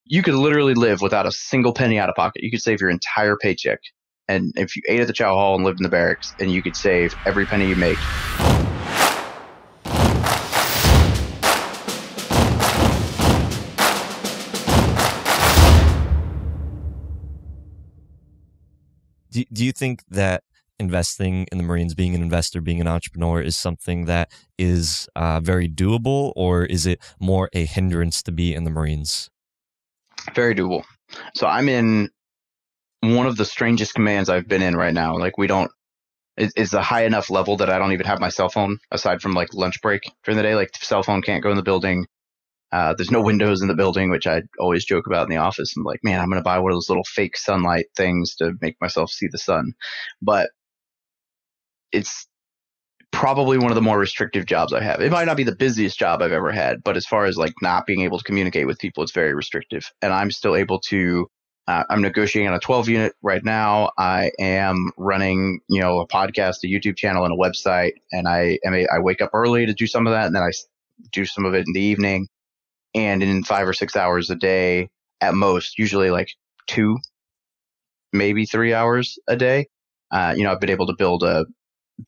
You could literally live without a single penny out of pocket. You could save your entire paycheck. And if you ate at the chow hall and lived in the barracks, and you could save every penny you make. Do you think that investing in the Marines, being an investor, being an entrepreneur is something that is very doable, or is it more a hindrance to be in the Marines? Very doable. So I'm in one of the strangest commands I've been in right now. Like it's a high enough level that I don't even have my cell phone aside from like lunch break during the day. Like the cell phone can't go in the building. There's no windows in the building, which I always joke about in the office. I'm like, man, I'm going to buy one of those little fake sunlight things to make myself see the sun. But it's probably one of the more restrictive jobs I have. It might not be the busiest job I've ever had, but as far as like not being able to communicate with people, it's very restrictive. And I'm still able to, I'm negotiating on a 12 unit right now. I am running, a podcast, a YouTube channel, and a website. And I wake up early to do some of that. And then I do some of it in the evening. And in 5 or 6 hours a day at most, usually like 2, maybe 3 hours a day, I've been able to build a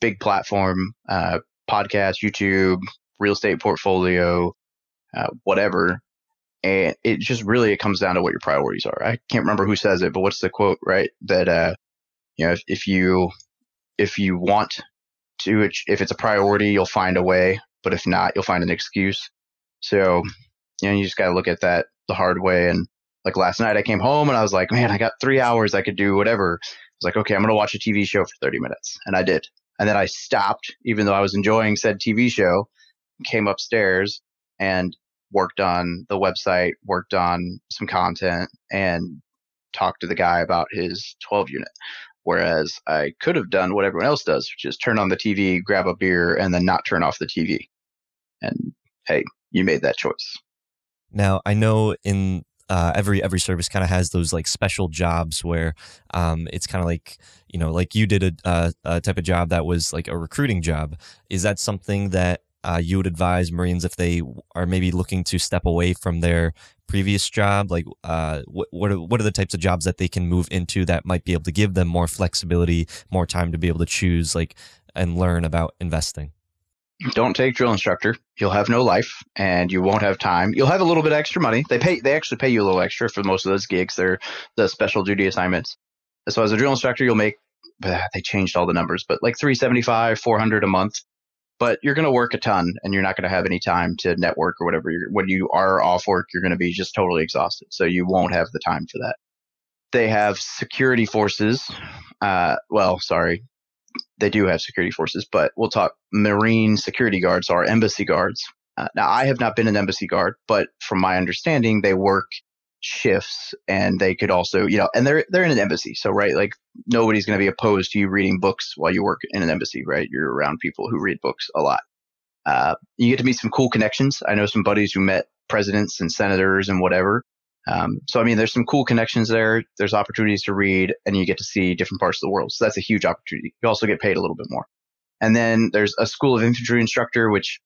big platform, podcast, YouTube, real estate portfolio, whatever. And it just really, it comes down to what your priorities are. I can't remember who says it, but what's the quote, right? That, if you want to, if it's a priority, you'll find a way, but if not, you'll find an excuse. So, you just got to look at that the hard way. And like last night I came home and I was like, man, I got 3 hours. I could do whatever. I was like, okay, I'm going to watch a TV show for 30 minutes. And I did. And then I stopped, even though I was enjoying said TV show, came upstairs and worked on the website, worked on some content, and talked to the guy about his 12 unit. Whereas I could have done what everyone else does, which is turn on the TV, grab a beer, and then not turn off the TV. And hey, you made that choice. Now, I know in every service kind of has those like special jobs where it's kind of like, like you did a type of job that was like a recruiting job. Is that something that you would advise Marines if they are maybe looking to step away from their previous job? Like what are the types of jobs that they can move into that might be able to give them more flexibility, more time to be able to choose and learn about investing? Don't take drill instructor. You'll have no life and you won't have time. You'll have a little bit extra money. They actually pay you a little extra for most of those gigs. They're the special duty assignments. So as a drill instructor, you'll make, they changed all the numbers, but like $375, $400 a month. But you're going to work a ton and you're not going to have any time to network or whatever. When you are off work, you're going to be just totally exhausted. So you won't have the time for that. They have security forces. They do have security forces, but we'll talk Marine security guards or embassy guards. Now, I have not been an embassy guard, but from my understanding, they work shifts and they could also, and they're in an embassy. So, right, like nobody's going to be opposed to you reading books while you work in an embassy, right? You're around people who read books a lot. You get to meet some cool connections. I know some buddies who met presidents and senators and whatever. So, there's some cool connections there. There's opportunities to read and you get to see different parts of the world. So that's a huge opportunity. You also get paid a little bit more. And then there's a school of infantry instructor, which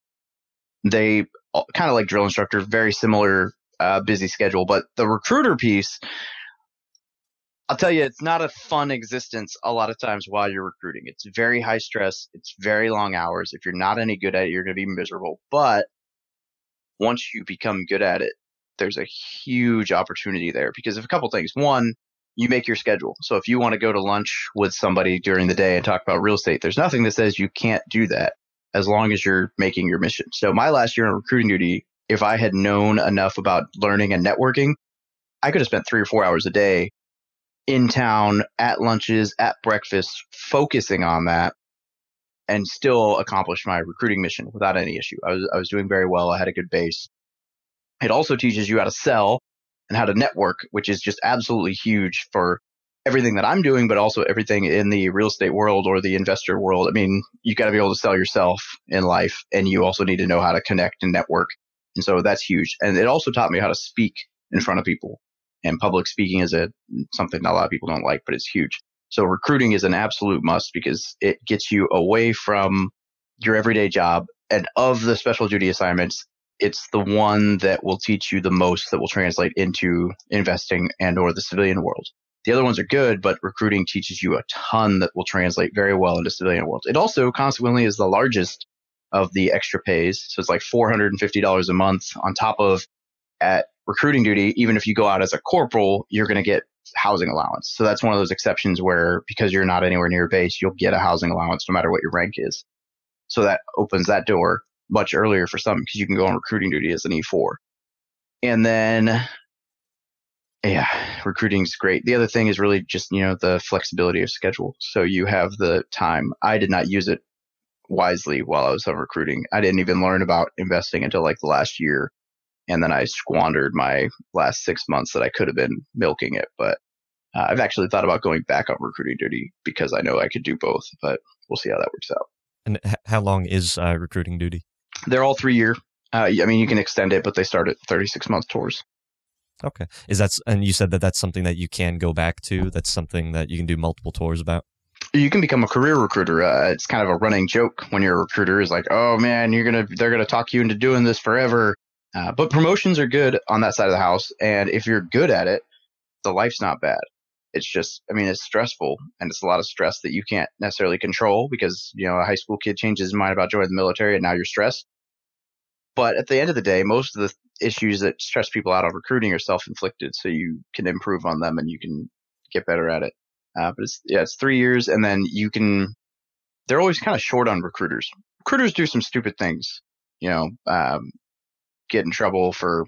they kind of like drill instructor, very similar, busy schedule. But the recruiter piece, I'll tell you, it's not a fun existence a lot of times while you're recruiting. It's very high stress. It's very long hours. If you're not any good at it, you're going to be miserable. But once you become good at it, there's a huge opportunity there because of a couple things. One, you make your schedule. So if you want to go to lunch with somebody during the day and talk about real estate, there's nothing that says you can't do that as long as you're making your mission. So my last year on recruiting duty, if I had known enough about learning and networking, I could have spent 3 or 4 hours a day in town, at lunches, at breakfast, focusing on that and still accomplish my recruiting mission without any issue. I was doing very well. I had a good base. It also teaches you how to sell and how to network, which is just absolutely huge for everything that I'm doing, but also everything in the real estate world or the investor world. You got to be able to sell yourself in life, and you also need to know how to connect and network. And so that's huge. And it also taught me how to speak in front of people. And public speaking is something that a lot of people don't like, but it's huge. So recruiting is an absolute must because it gets you away from your everyday job. And of the special duty assignments, it's the one that will teach you the most that will translate into investing and or the civilian world. The other ones are good, but recruiting teaches you a ton that will translate very well into civilian world. It also consequently is the largest of the extra pays. So it's like $450 a month on top of at recruiting duty. Even if you go out as a corporal, you're going to get housing allowance. So that's one of those exceptions where because you're not anywhere near base, you'll get a housing allowance no matter what your rank is. So that opens that door much earlier for some because you can go on recruiting duty as an E4. And then yeah, recruiting is great. The other thing is really just, the flexibility of schedule. So you have the time. I did not use it wisely while I was on recruiting. I didn't even learn about investing until like the last year. And then I squandered my last 6 months that I could have been milking it. But I've actually thought about going back on recruiting duty because I know I could do both, but we'll see how that works out. And how long is recruiting duty? They're all 3 year. You can extend it, but they start at 36-month tours. Okay. And you said that that's something that you can go back to? That's something that you can do multiple tours about? You can become a career recruiter. It's kind of a running joke when you're a recruiter is like, oh man, they're going to talk you into doing this forever. But promotions are good on that side of the house. And if you're good at it, the life's not bad. It's just, it's stressful and it's a lot of stress that you can't necessarily control because, a high school kid changes his mind about joining the military and now you're stressed. But at the end of the day, most of the issues that stress people out on recruiting are self-inflicted. So you can improve on them and you can get better at it. But it's 3 years and then they're always kind of short on recruiters. Recruiters do some stupid things, get in trouble for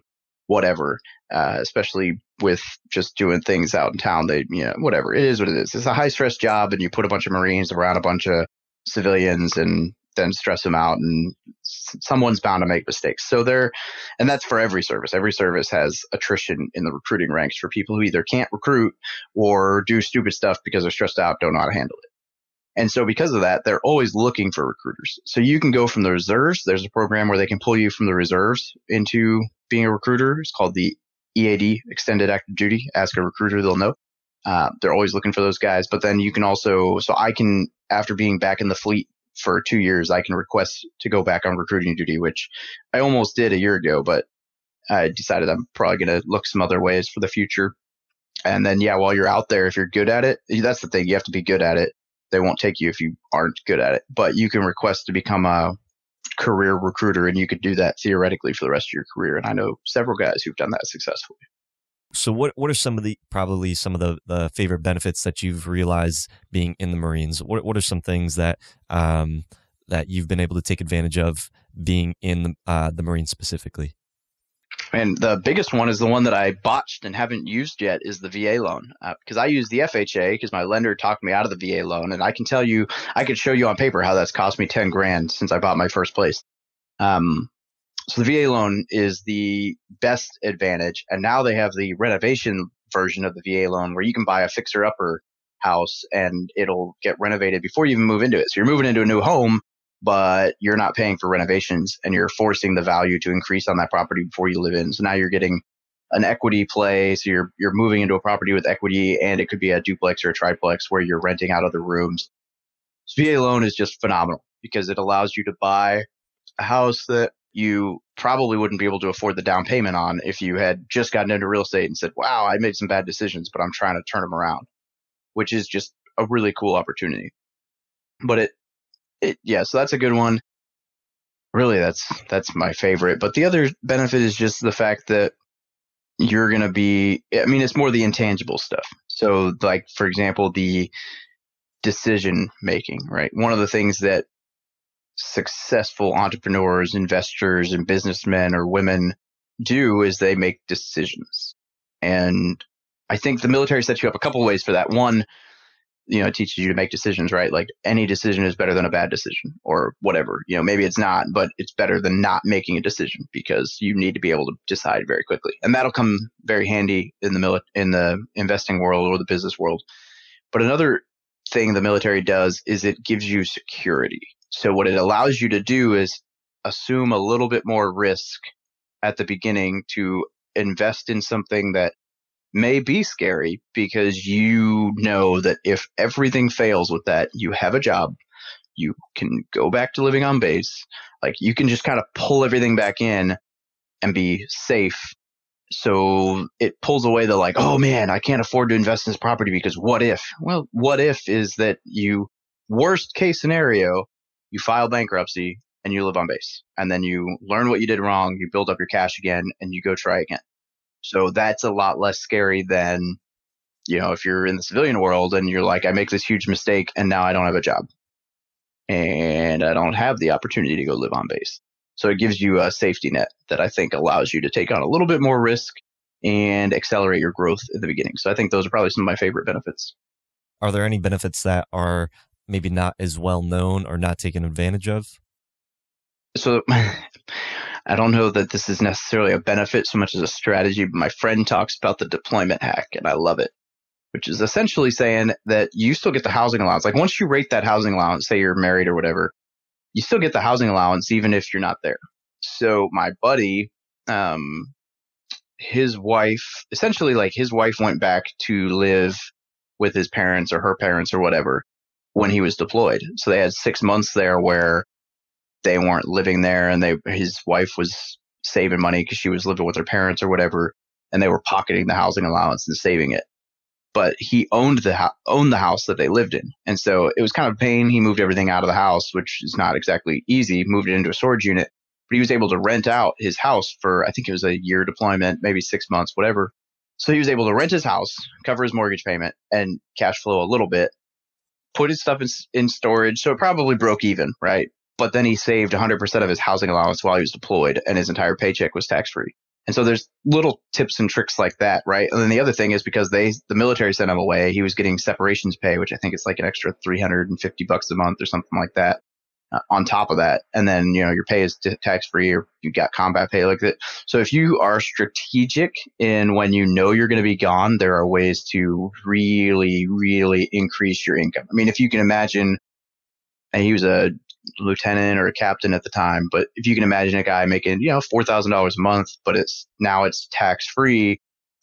whatever, especially with just doing things out in town. They, whatever. It is what it is. It's a high stress job and you put a bunch of Marines around a bunch of civilians and then stress them out and someone's bound to make mistakes. And that's for every service. Every service has attrition in the recruiting ranks for people who either can't recruit or do stupid stuff because they're stressed out, don't know how to handle it. And so because of that, they're always looking for recruiters. So you can go from the reserves. There's a program where they can pull you from the reserves into being a recruiter. It's called the EAD, Extended Active Duty. Ask a recruiter, they'll know. They're always looking for those guys. But then you can also, after being back in the fleet for 2 years, I can request to go back on recruiting duty, which I almost did a year ago, but I decided I'm probably going to look some other ways for the future. And then, while you're out there, if you're good at it, that's the thing. You have to be good at it. They won't take you if you aren't good at it, but you can request to become a career recruiter and you could do that theoretically for the rest of your career. And I know several guys who've done that successfully. So what are some of the favorite benefits that you've realized being in the Marines? What are some things that that you've been able to take advantage of being in the Marines specifically? And the biggest one is the one that I botched and haven't used yet is the VA loan because I used the FHA because my lender talked me out of the VA loan. And I can tell you, I could show you on paper how that's cost me 10 grand since I bought my first place. So the VA loan is the best advantage. And now they have the renovation version of the VA loan where you can buy a fixer-upper house and it'll get renovated before you even move into it. So you're moving into a new home, but you're not paying for renovations and you're forcing the value to increase on that property before you live in. So now you're getting an equity play. So you're moving into a property with equity and it could be a duplex or a triplex where you're renting out other rooms. So VA loan is just phenomenal because it allows you to buy a house that you probably wouldn't be able to afford the down payment on if you had just gotten into real estate and said, wow, I made some bad decisions, but I'm trying to turn them around, which is just a really cool opportunity. But so that's a good one. Really, that's my favorite. But the other benefit is just the fact that you're going to be, it's more the intangible stuff. So like, for example, the decision making, right? One of the things that successful entrepreneurs, investors, and businessmen or women do is they make decisions. And I think the military sets you up a couple of ways for that. One, it teaches you to make decisions, right? Like any decision is better than a bad decision or whatever. Maybe it's not, but it's better than not making a decision because you need to be able to decide very quickly. And that'll come very handy in the investing world or the business world. But another thing the military does is it gives you security. So what it allows you to do is assume a little bit more risk at the beginning to invest in something that may be scary because you know that if everything fails with that, you have a job, you can go back to living on base. Like you can just kind of pull everything back in and be safe. So it pulls away the like, oh man, I can't afford to invest in this property because what if? Well, what if is that worst case scenario, you file bankruptcy and you live on base. And then you learn what you did wrong, you build up your cash again, and you go try again. So that's a lot less scary than, if you're in the civilian world and you're like, I make this huge mistake and now I don't have a job and I don't have the opportunity to go live on base. So it gives you a safety net that I think allows you to take on a little bit more risk and accelerate your growth at the beginning. So I think those are probably some of my favorite benefits. Are there any benefits that are maybe not as well known or not taken advantage of? So I don't know that this is necessarily a benefit so much as a strategy, but my friend talks about the deployment hack and I love it, which is essentially saying that you still get the housing allowance. Like once you rate that housing allowance, say you're married or whatever, you still get the housing allowance even if you're not there. So my buddy, his wife, essentially like his wife went back to live with his parents or her parents or whatever when he was deployed. So they had 6 months there where they weren't living there and his wife was saving money because she was living with her parents or whatever, and they were pocketing the housing allowance and saving it. But he owned the house that they lived in. And so it was kind of a pain. He moved everything out of the house, which is not exactly easy, moved it into a storage unit. But he was able to rent out his house for, I think it was a year deployment, maybe 6 months, whatever. So he was able to rent his house, cover his mortgage payment, and cash flow a little bit, put his stuff in storage. So it probably broke even, right? But then he saved 100% of his housing allowance while he was deployed, and his entire paycheck was tax-free. And so there's little tips and tricks like that, right? And then the other thing is because the military sent him away, he was getting separations pay, which I think is like an extra $350 a month or something like that on top of that. And then, your pay is tax-free or you got combat pay like that. So if you are strategic in when you know you're going to be gone, there are ways to really, really increase your income. I mean, if you can imagine, and he was a lieutenant or a captain at the time, but if you can imagine a guy making, $4,000 a month, but it's tax free,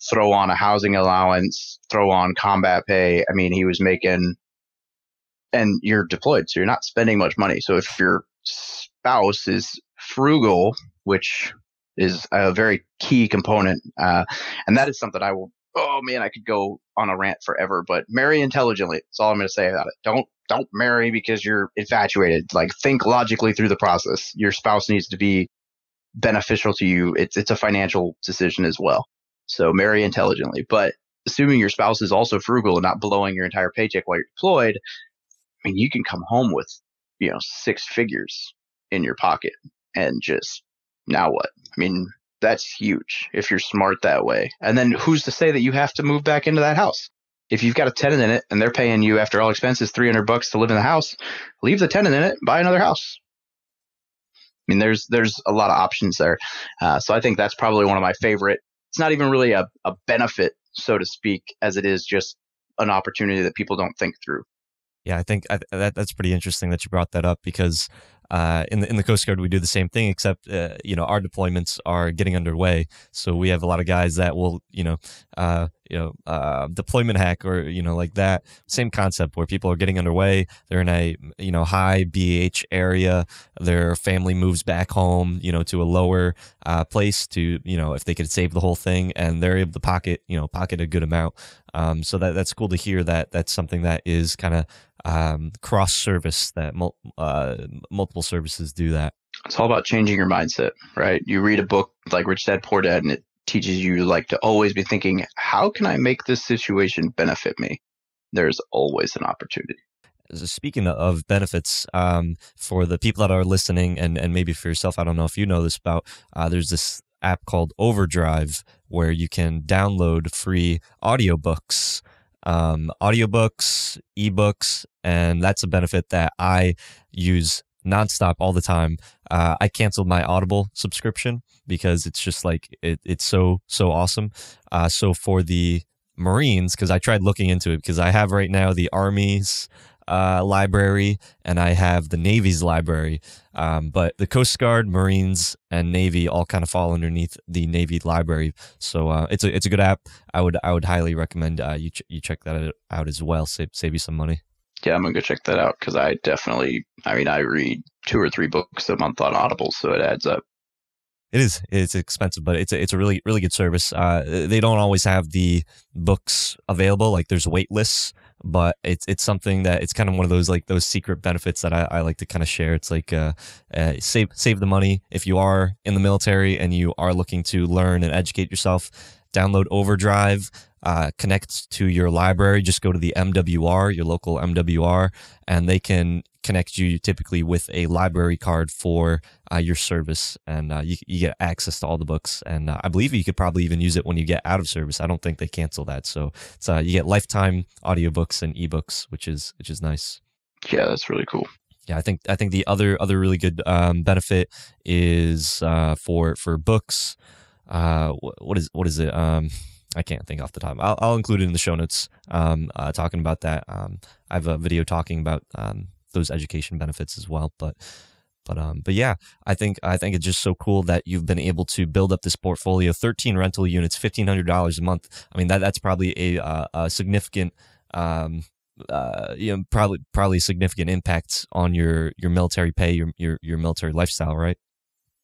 throw on a housing allowance, throw on combat pay. I mean, he was making, and you're deployed, so you're not spending much money. So if your spouse is frugal, which is a very key component, and that is something I could go on a rant forever, but marry intelligently. That's all I'm going to say about it. Don't marry because you're infatuated. Like, think logically through the process. Your spouse needs to be beneficial to you. It's a financial decision as well. So marry intelligently. But assuming your spouse is also frugal and not blowing your entire paycheck while you're deployed, I mean, you can come home with, 6 figures in your pocket and just, now what? I mean, that's huge if you're smart that way. And then who's to say that you have to move back into that house? If you've got a tenant in it and they're paying you after all expenses $300 to live in the house, leave the tenant in it, buy another house. I mean, there's a lot of options there. So I think that's probably one of my favorite. It's not even really a benefit, so to speak, as it is just an opportunity that people don't think through. Yeah, I think that's pretty interesting that you brought that up because in the Coast Guard we do the same thing, except our deployments are getting underway. So we have a lot of guys that will deployment hack or like that same concept where people are getting underway. They're in a high BH area. Their family moves back home to a lower place to if they could save the whole thing, and they're able to pocket a good amount. So that's cool to hear that that's something that is kind of cross service, that multiple services do that. It's all about changing your mindset, right? You read a book like Rich Dad Poor Dad, and it teaches you like to always be thinking, how can I make this situation benefit me? There's always an opportunity. Speaking of benefits, for the people that are listening and maybe for yourself, I don't know if you know this about, there's this app called Overdrive where you can download free audiobooks, ebooks, and that's a benefit that I use nonstop all the time. I canceled my Audible subscription because it's just like it's so awesome. So for the Marines, because I tried looking into it, because I have right now the Army's library and I have the Navy's library, but the Coast Guard, Marines, and Navy all kind of fall underneath the Navy library. So it's a good app. I would highly recommend you check that out as well. Save you some money. Yeah, I'm gonna go check that out because I read 2 or 3 books a month on Audible, so it adds up. It is. It's expensive, but it's a really really good service. They don't always have the books available. Like there's wait lists, but it's something that it's kind of one of those like those secret benefits that I like to kind of share. It's like save the money if you are in the military and you are looking to learn and educate yourself. Download Overdrive. Connect to your library. Just go to the MWR, your local MWR, and they can connect you typically with a library card for your service, and you get access to all the books. And I believe you could probably even use it when you get out of service. I don't think they cancel that, so it's you get lifetime audiobooks and ebooks, which is nice. Yeah, that's really cool. Yeah, I think the other really good benefit is for books. What is it? I can't think off the top. I'll include it in the show notes. Talking about that. I have a video talking about those education benefits as well. But yeah, I think it's just so cool that you've been able to build up this portfolio. 13 rental units, $1,500 a month. I mean that's probably a significant. Probably a significant impact on your military pay, your military lifestyle, right?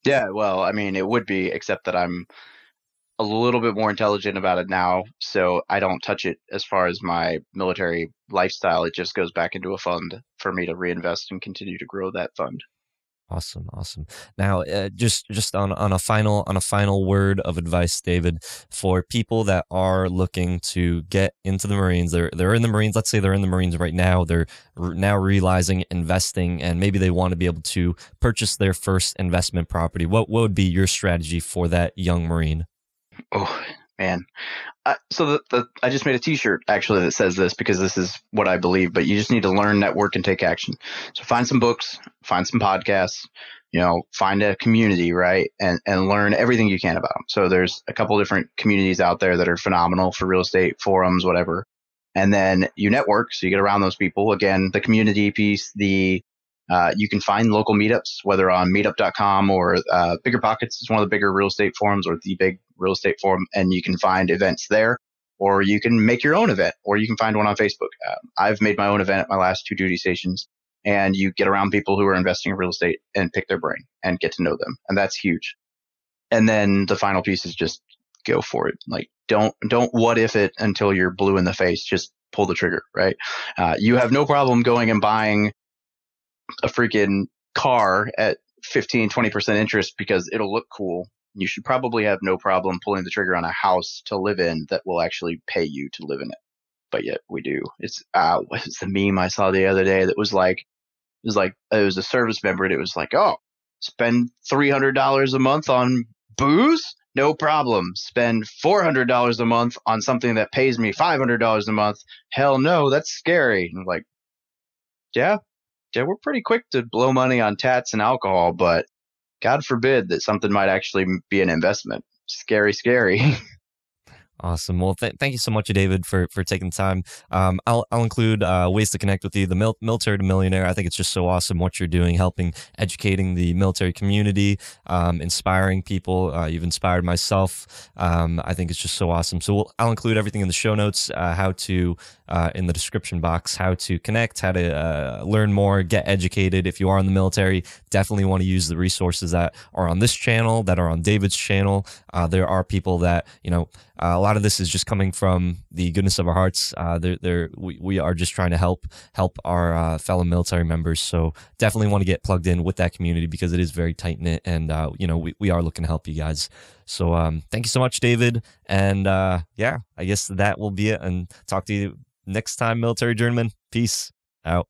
Yeah, well, I mean, it would be, except that I'm a little bit more intelligent about it now, so I don't touch it as far as my military lifestyle. It just goes back into a fund for me to reinvest and continue to grow that fund. Awesome. Now, just on a final word of advice, David, for people that are looking to get into the Marines, they're in the Marines. Let's say they're in the Marines right now. They're now realizing investing, and maybe they want to be able to purchase their first investment property. What would be your strategy for that young Marine? Oh man. So I just made a t-shirt actually that says this, because this is what I believe, but you just need to learn, network, and take action. So find some books, find some podcasts, find a community, right? And learn everything you can about them. So there's a couple different communities out there that are phenomenal for real estate, forums, whatever. And then you network. So you get around those people. Again, the community piece, you can find local meetups, whether on meetup.com or Bigger Pockets is one of the bigger real estate forums, or the big real estate forum, and you can find events there, or you can make your own event, or you can find one on Facebook. I've made my own event at my last 2 duty stations, and you get around people who are investing in real estate and pick their brain and get to know them, and that's huge. And then the final piece is just go for it. Like don't what if it until you're blue in the face. Just pull the trigger, right? You have no problem going and buying a freaking car at 15-20% interest because it'll look cool. You should probably have no problem pulling the trigger on a house to live in that will actually pay you to live in it. But yet we do. It's what was the meme I saw the other day that was like, it was a service member, and it was like, oh, spend $300 a month on booze? No problem. Spend $400 a month on something that pays me $500 a month? Hell no, that's scary. And I'm like, yeah, we're pretty quick to blow money on tats and alcohol, but God forbid that something might actually be an investment. Scary. Awesome. Well, thank you so much, David, for taking the time. I'll include ways to connect with you. The Military to Millionaire. I think it's just so awesome what you're doing, helping educating the military community, inspiring people. You've inspired myself. I think it's just so awesome. So I'll include everything in the show notes, how to in the description box, how to connect, how to learn more, get educated. If you are in the military, definitely want to use the resources that are on this channel, that are on David's channel. There are people that, a lot of this is just coming from the goodness of our hearts. We are just trying to help our fellow military members. So definitely want to get plugged in with that community because it is very tight knit, and we are looking to help you guys. So thank you so much, David. And yeah, I guess that will be it. And talk to you next time, military journeyman. Peace out.